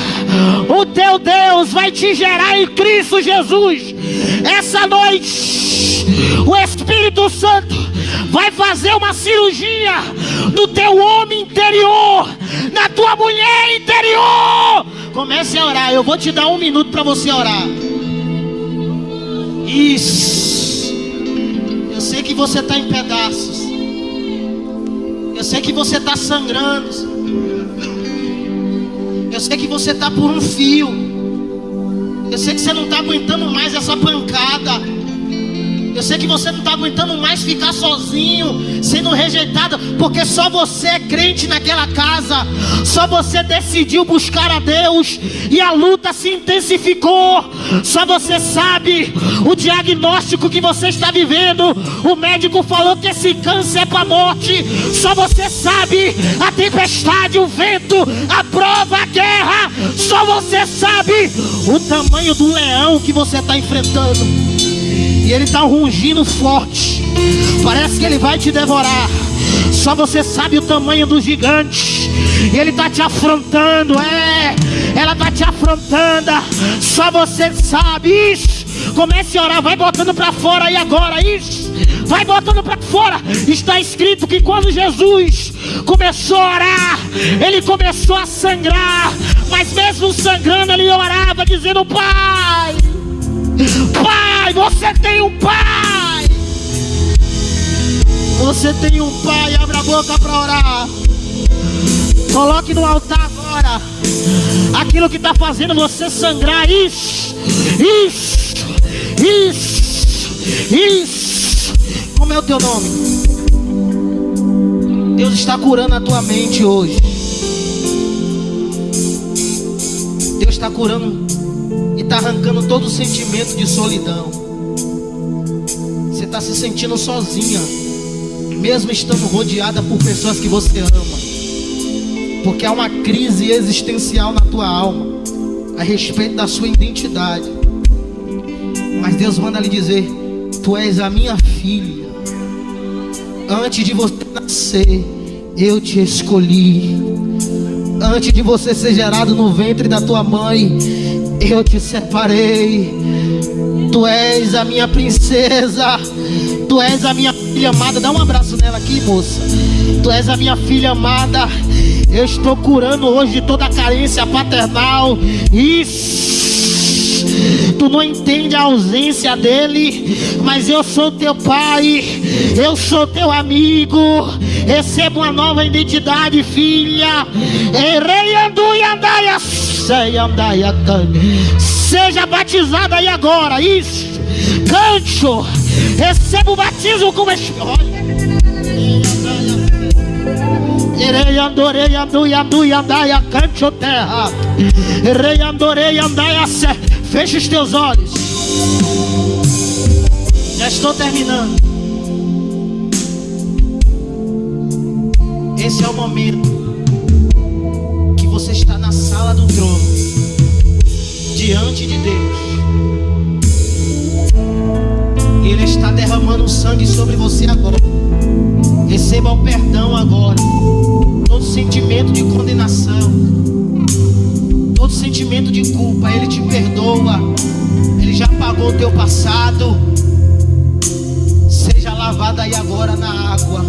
o teu Deus vai te gerar em Cristo Jesus. Essa noite, o Espírito Santo vai fazer uma cirurgia no teu homem interior, na tua mulher interior. Comece a orar. Eu vou te dar 1 minuto para você orar. Isso. Eu sei que você está em pedaços. Eu sei que você está sangrando. Eu sei que você está por um fio. Eu sei que você não está aguentando mais essa pancada. Eu sei que você não está aguentando mais ficar sozinho, sendo rejeitado, porque só você é crente naquela casa. Só você decidiu buscar a Deus e a luta se intensificou. Só você sabe o diagnóstico que você está vivendo. O médico falou que esse câncer é para a morte. Só você sabe a tempestade, o vento, a prova, a guerra. Só você sabe o tamanho do leão que você está enfrentando. E ele está rugindo forte. Parece que ele vai te devorar. Só você sabe o tamanho do gigante. E ele está te afrontando. Ela está te afrontando. Só você sabe isso. Comece a orar. Vai botando para fora aí agora. Isso. Vai botando para fora. Está escrito que quando Jesus começou a orar, ele começou a sangrar. Mas mesmo sangrando, ele orava dizendo: Pai, Pai, você tem um Pai. Você tem um Pai. Abra a boca para orar. Coloque no altar agora aquilo que está fazendo você sangrar. Isso. Como é o teu nome? Deus está curando a tua mente hoje. Deus está curando e está arrancando todo o sentimento de solidão. Você está se sentindo sozinha, mesmo estando rodeada por pessoas que você ama, porque há uma crise existencial na tua alma a respeito da sua identidade. Mas Deus manda lhe dizer: tu és a minha filha. Antes de você nascer, eu te escolhi. Antes de você ser gerado no ventre da tua mãe, eu te separei. Tu és a minha princesa. Tu és a minha filha amada. Dá um abraço nela aqui, moça. Tu és a minha filha amada. Eu estou curando hoje de toda a carência paternal. Isso. Tu não entende a ausência dele, mas eu sou teu pai. Eu sou teu amigo. Receba uma nova identidade, filha. Seja batizada aí agora. Isso. Canto. Receba o batismo como Espírito. Feche os teus olhos. Já estou terminando. Esse é o momento que você está na sala do trono, diante de Deus. Ele está derramando sangue sobre você agora. Receba o perdão agora. Todo sentimento de condenação, todo sentimento de culpa, Ele te perdoa. Ele já pagou o teu passado. Seja lavado aí agora na água.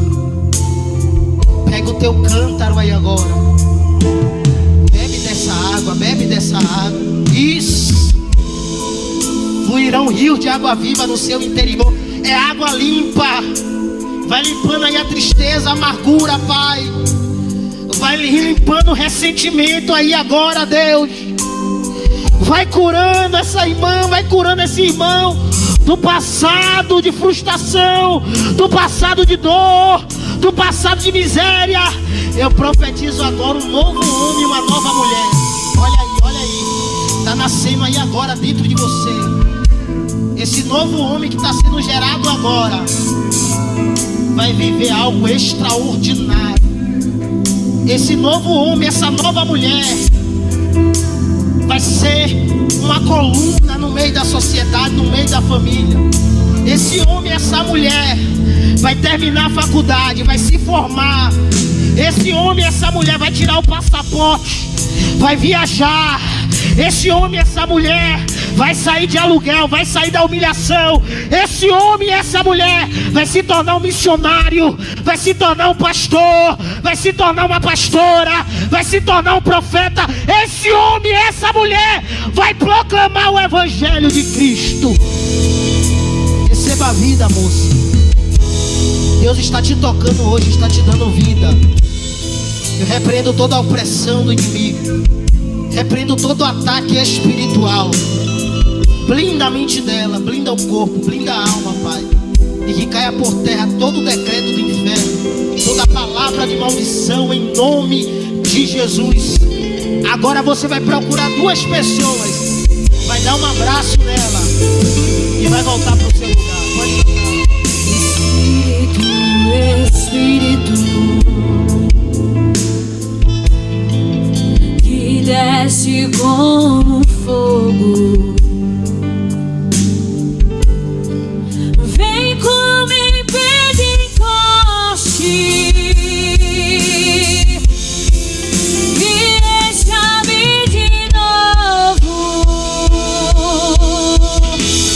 Pega o teu cântaro aí agora. Bebe dessa água, bebe dessa água. Isso. Fluirão rios de água viva no seu interior. É água limpa. Vai limpando aí a tristeza, a amargura, Pai. Vai limpando o ressentimento aí agora, Deus. Vai curando essa irmã, vai curando esse irmão do passado de frustração, do passado de dor, do passado de miséria. Eu profetizo agora um novo homem, uma nova mulher. Olha aí, está nascendo aí agora dentro de você. Esse novo homem que está sendo gerado agora vai viver algo extraordinário. Esse novo homem, essa nova mulher vai ser uma coluna no meio da sociedade, no meio da família. Esse homem, essa mulher vai terminar a faculdade, vai se formar. Esse homem, essa mulher vai tirar o passaporte, vai viajar. Esse homem, essa mulher vai sair de aluguel, vai sair da humilhação. Esse homem, essa mulher vai se tornar um missionário, vai se tornar um pastor, vai se tornar uma pastora, vai se tornar um profeta. Esse homem, essa mulher vai proclamar o evangelho de Cristo. Receba a vida, moça. Deus está te tocando hoje, está te dando vida. Eu repreendo toda a opressão do inimigo, repreendo todo o ataque espiritual. Blinda a mente dela, blinda o corpo, blinda a alma, Pai. E que caia por terra todo o decreto do inferno, toda palavra de maldição, em nome de Jesus. Agora você vai procurar 2 pessoas, vai dar um abraço nela e vai voltar para o seu lugar. Pode cantar.
Espírito, que desce como fogo,